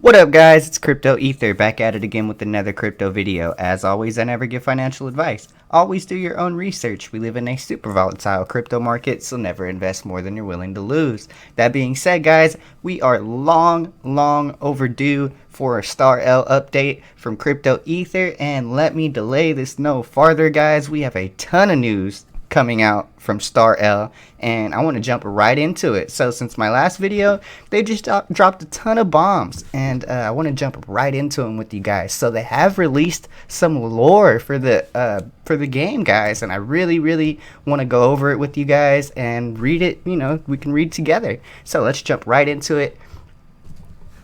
What up, guys? It's Crypto Ether back at it again with another crypto video. As always, I never give financial advice. Always do your own research. We live in a super volatile crypto market, so never invest more than you're willing to lose. That being said, guys, we are long overdue for a StarL update from Crypto Ether, and let me delay this no farther, guys. We have a ton of news coming out from StarL, and I want to jump right into it. So since my last video, they just dropped a ton of bombs, and I want to jump right into them with you guys. So they have released some lore for the game, guys, and I really want to go over it with you guys and read it. You know, we can read together. So let's jump right into it.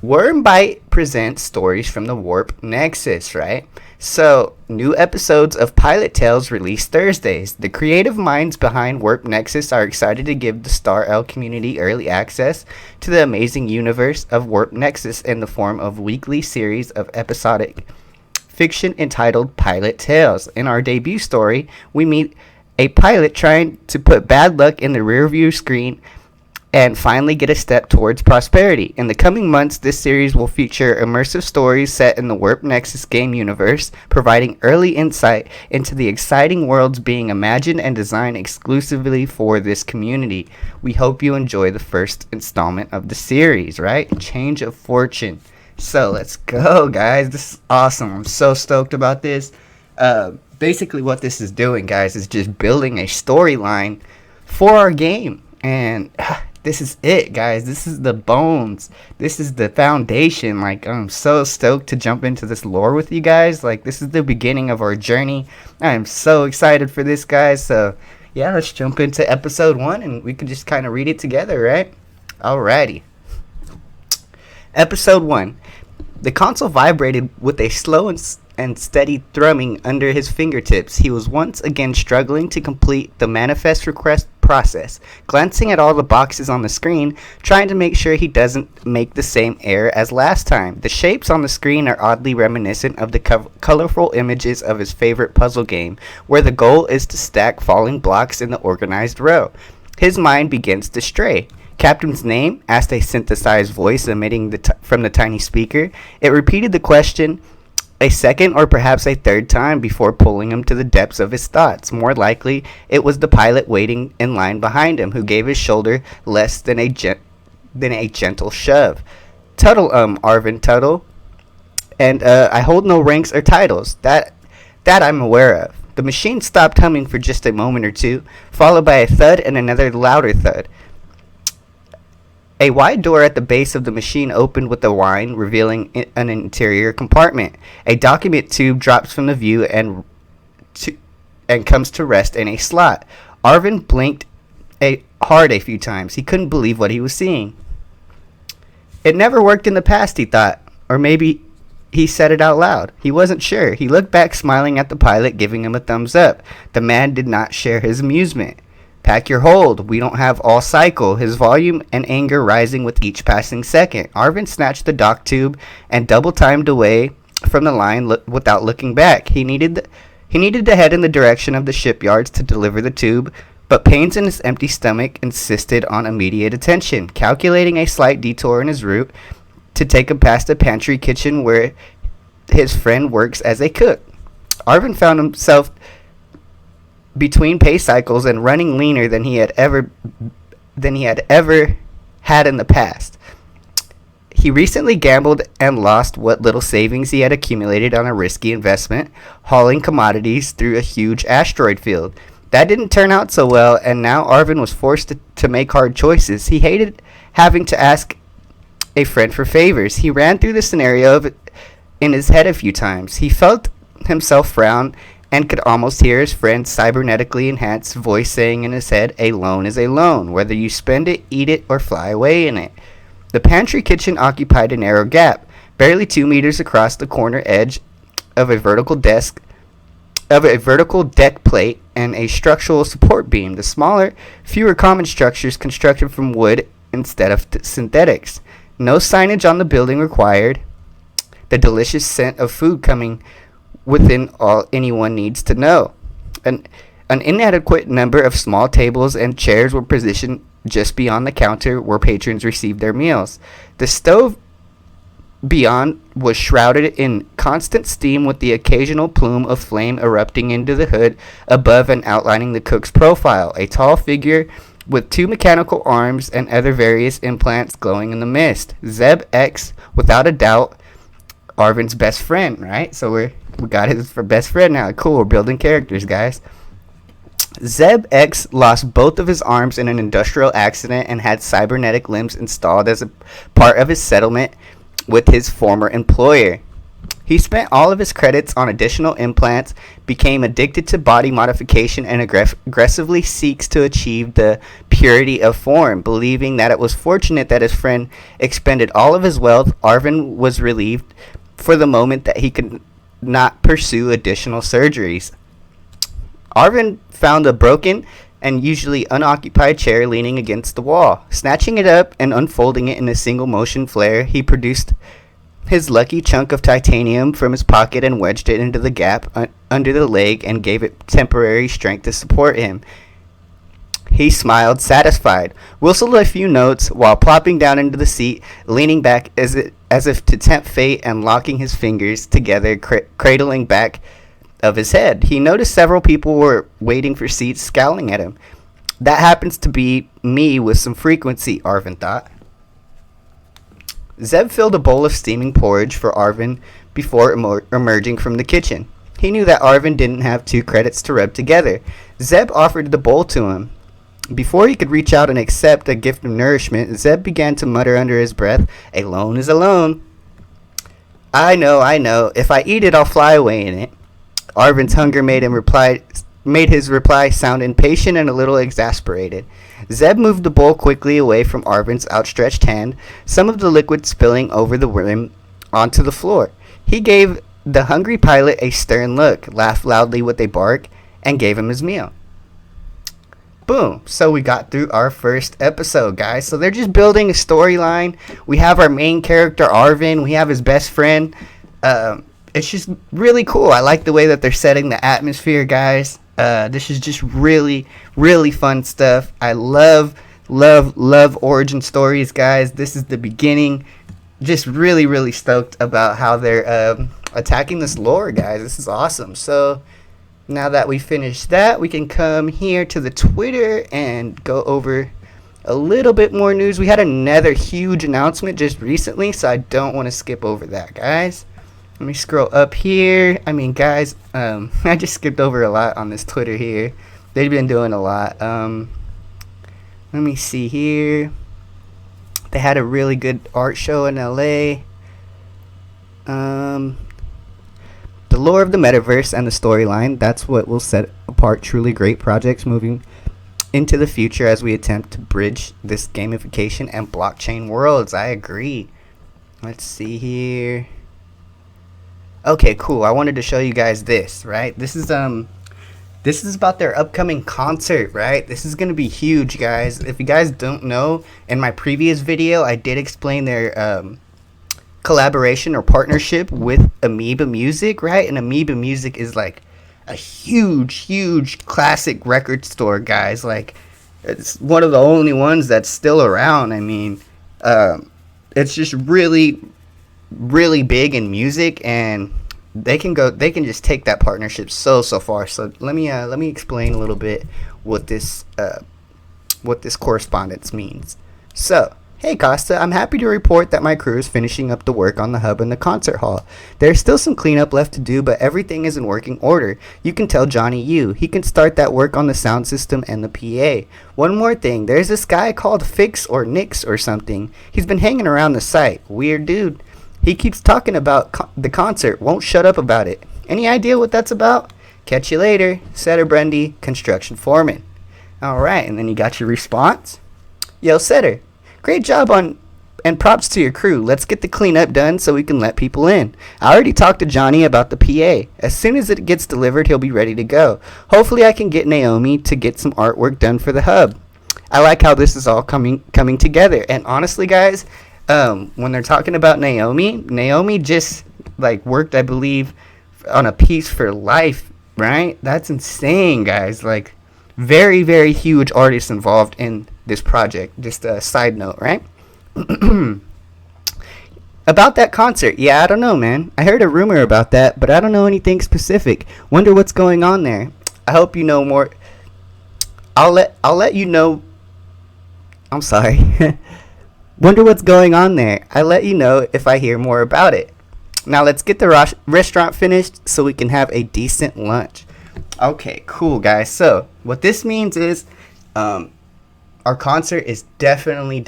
Wormbite presents stories from the Warp Nexus, right? So, new episodes of Pilot Tales released Thursdays. The creative minds behind Warp Nexus are excited to give the StarL community early access to the amazing universe of Warp Nexus in the form of weekly series of episodic fiction entitled Pilot Tales. In our debut story, we meet a pilot trying to put bad luck in the rearview screen and finally get a step towards prosperity. In the coming months, this series will feature immersive stories set in the Warp Nexus game universe, providing early insight into the exciting worlds being imagined and designed exclusively for this community. We hope you enjoy the first installment of the series, right? Change of Fortune. So let's go, guys. This is awesome. I'm so stoked about this. Basically what this is doing, guys, is just building a storyline for our game. And this is it, guys. This is the bones. This is the foundation. Like, I'm so stoked to jump into this lore with you guys. Like, this is the beginning of our journey. I am so excited for this, guys. So, yeah, let's jump into episode 1, and we can just kind of read it together, right? Alrighty. Episode 1. The console vibrated with a slow and steady thrumming under his fingertips. He was once again struggling to complete the manifest request process, glancing at all the boxes on the screen, trying to make sure he doesn't make the same error as last time. The shapes on the screen are oddly reminiscent of the colorful images of his favorite puzzle game, where the goal is to stack falling blocks in the organized row. His mind begins to stray. Captain's name? Asked a synthesized voice emitting from the tiny speaker. It repeated the question a second or perhaps a third time before pulling him to the depths of his thoughts. More likely, it was the pilot waiting in line behind him who gave his shoulder less than a gentle shove. Tuttle, Arvin Tuttle. And I hold no ranks or titles. That I'm aware of. The machine stopped humming for just a moment or two, followed by a thud and another louder thud. A wide door at the base of the machine opened with a whine, revealing an interior compartment. A document tube drops from the view and comes to rest in a slot. Arvin blinked hard a few times. He couldn't believe what he was seeing. It never worked in the past, he thought. Or maybe he said it out loud. He wasn't sure. He looked back, smiling at the pilot, giving him a thumbs up. The man did not share his amusement. Pack your hold. We don't have all cycle. His volume and anger rising with each passing second. Arvin snatched the dock tube and double-timed away from the line without looking back. He needed to head in the direction of the shipyards to deliver the tube, but pains in his empty stomach insisted on immediate attention. Calculating a slight detour in his route to take him past a pantry kitchen where his friend works as a cook, Arvin found himself between pay cycles and running leaner than he had ever had in the past. He recently gambled and lost what little savings he had accumulated on a risky investment, hauling commodities through a huge asteroid field. That didn't turn out so well, and now Arvin was forced to make hard choices. He hated having to ask a friend for favors. He ran through the scenario in his head a few times. He felt himself frown and could almost hear his friend's cybernetically enhanced voice saying in his head, a loan is a loan, whether you spend it, eat it, or fly away in it. The pantry kitchen occupied a narrow gap, barely 2 meters across the corner edge of a vertical deck plate and a structural support beam. The smaller, fewer common structures constructed from wood instead of synthetics. No signage on the building required. The delicious scent of food coming within all anyone needs to know. An inadequate number of small tables and chairs were positioned just beyond the counter where patrons received their meals. The stove beyond was shrouded in constant steam, with the occasional plume of flame erupting into the hood above and outlining the cook's profile. A tall figure with two mechanical arms and other various implants glowing in the mist. Zeb X, without a doubt, Arvin's best friend, right? So we got his for best friend now. Cool, we're building characters, guys. Zeb X lost both of his arms in an industrial accident and had cybernetic limbs installed as a part of his settlement with his former employer. He spent all of his credits on additional implants, became addicted to body modification, and aggressively seeks to achieve the purity of form. Believing that it was fortunate that his friend expended all of his wealth, Arvin was relieved for the moment that he could not pursue additional surgeries. Arvin found a broken and usually unoccupied chair leaning against the wall. Snatching it up and unfolding it in a single motion flare, he produced his lucky chunk of titanium from his pocket and wedged it into the gap under the leg and gave it temporary strength to support him. He smiled, satisfied, whistled a few notes while plopping down into the seat, leaning back as if to tempt fate and locking his fingers together, cradling back of his head. He noticed several people were waiting for seats, scowling at him. That happens to be me with some frequency, Arvin thought. Zeb filled a bowl of steaming porridge for Arvin before emerging from the kitchen. He knew that Arvin didn't have 2 credits to rub together. Zeb offered the bowl to him. Before he could reach out and accept a gift of nourishment, Zeb began to mutter under his breath, "A loan is a loan." I know. If I eat it, I'll fly away in it." Arvin's hunger made his reply sound impatient and a little exasperated. Zeb moved the bowl quickly away from Arvin's outstretched hand, some of the liquid spilling over the rim onto the floor. He gave the hungry pilot a stern look, laughed loudly with a bark, and gave him his meal. Boom. So we got through our first episode, guys. So they're just building a storyline. We have our main character, Arvin. We have his best friend. It's just really cool. I like the way that they're setting the atmosphere, guys. This is just really, really fun stuff. I love origin stories, guys. This is the beginning. Just really, really stoked about how they're attacking this lore, guys. This is awesome. So now that we finished that, we can come here to the Twitter and go over a little bit more news. We had another huge announcement just recently, so I don't want to skip over that, guys. Let me scroll up here. I mean, guys, I just skipped over a lot on this Twitter here. They've been doing a lot. Let me see here. They had a really good art show in LA. The lore of the metaverse and the storyline, that's what will set apart truly great projects moving into the future as we attempt to bridge this gamification and blockchain worlds. I agree. Let's see here. Okay, cool. I wanted to show you guys this, right? This is about their upcoming concert, right? This is going to be huge, guys. If you guys don't know, in my previous video, I did explain their collaboration or partnership with Amoeba Music, right? And Amoeba Music is like a huge classic record store, guys. Like, it's one of the only ones that's still around. I mean, it's just really big in music, and they can just take that partnership so far. So let me explain a little bit what this correspondence means. So, hey Costa, I'm happy to report that my crew is finishing up the work on the hub and the concert hall. There's still some cleanup left to do, but everything is in working order. You can tell Johnny he can start that work on the sound system and the PA. One more thing, there's this guy called Fix or Nix or something. He's been hanging around the site. Weird dude. He keeps talking about the concert, won't shut up about it. Any idea what that's about? Catch you later. Setter Brandy, construction foreman. Alright, and then you got your response. Yo, Setter, great job and props to your crew. Let's get the cleanup done so we can let people in. I already talked to Johnny about the PA. As soon as it gets delivered, he'll be ready to go. Hopefully I can get Naomi to get some artwork done for the hub. I like how this is all coming together. And honestly, guys, when they're talking about Naomi just like worked, I believe, on a piece for life, right? That's insane, guys. Like, very huge artists involved in this project. Just a side note, right? About that concert, yeah, I don't know, man. I heard a rumor about that, but I don't know anything specific. Wonder what's going on there. I hope you know more. I'll let you know. I'm sorry. Wonder what's going on there. I'll let you know if I hear more about it. Now let's get the restaurant finished so we can have a decent lunch. Okay, cool, guys. So what this means is, our concert is definitely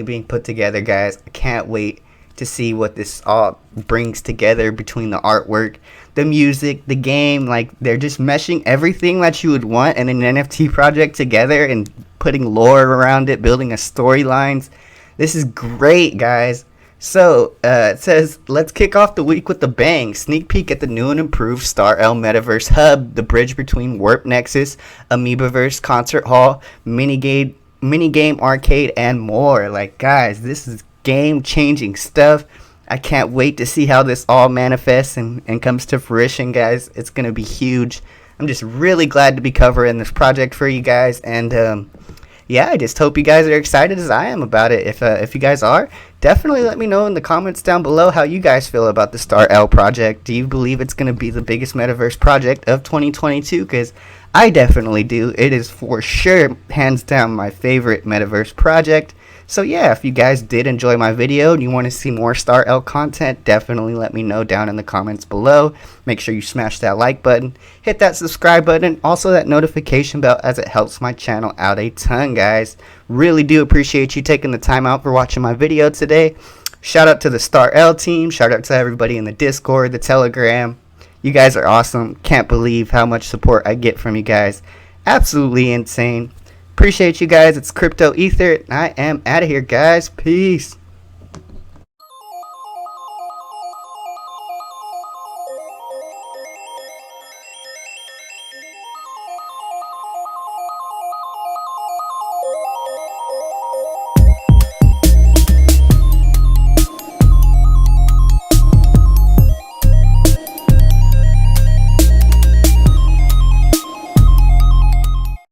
being put together, guys. I can't wait to see what this all brings together between the artwork, the music, the game. Like, they're just meshing everything that you would want in an NFT project together and putting lore around it, building a storylines. This is great, guys. So, it says, let's kick off the week with a bang. Sneak peek at the new and improved StarL Metaverse Hub, the bridge between Warp Nexus, Amoebaverse Concert Hall, minigame arcade, and more. Like, guys, this is game-changing stuff. I can't wait to see how this all manifests and comes to fruition, guys. It's going to be huge. I'm just really glad to be covering this project for you guys. And, yeah, I just hope you guys are excited as I am about it. If you guys are, definitely let me know in the comments down below how you guys feel about the StarL project. Do you believe it's going to be the biggest metaverse project of 2022? Because I definitely do. It is for sure, hands down, my favorite metaverse project. So yeah, if you guys did enjoy my video and you want to see more StarL content, definitely let me know down in the comments below. Make sure you smash that like button, hit that subscribe button, also that notification bell, as it helps my channel out a ton, guys. Really do appreciate you taking the time out for watching my video today. Shout out to the StarL team. Shout out to everybody in the Discord, the Telegram. You guys are awesome. Can't believe how much support I get from you guys. Absolutely insane. Appreciate you guys. It's Crypto Ether. I am out of here, guys. Peace.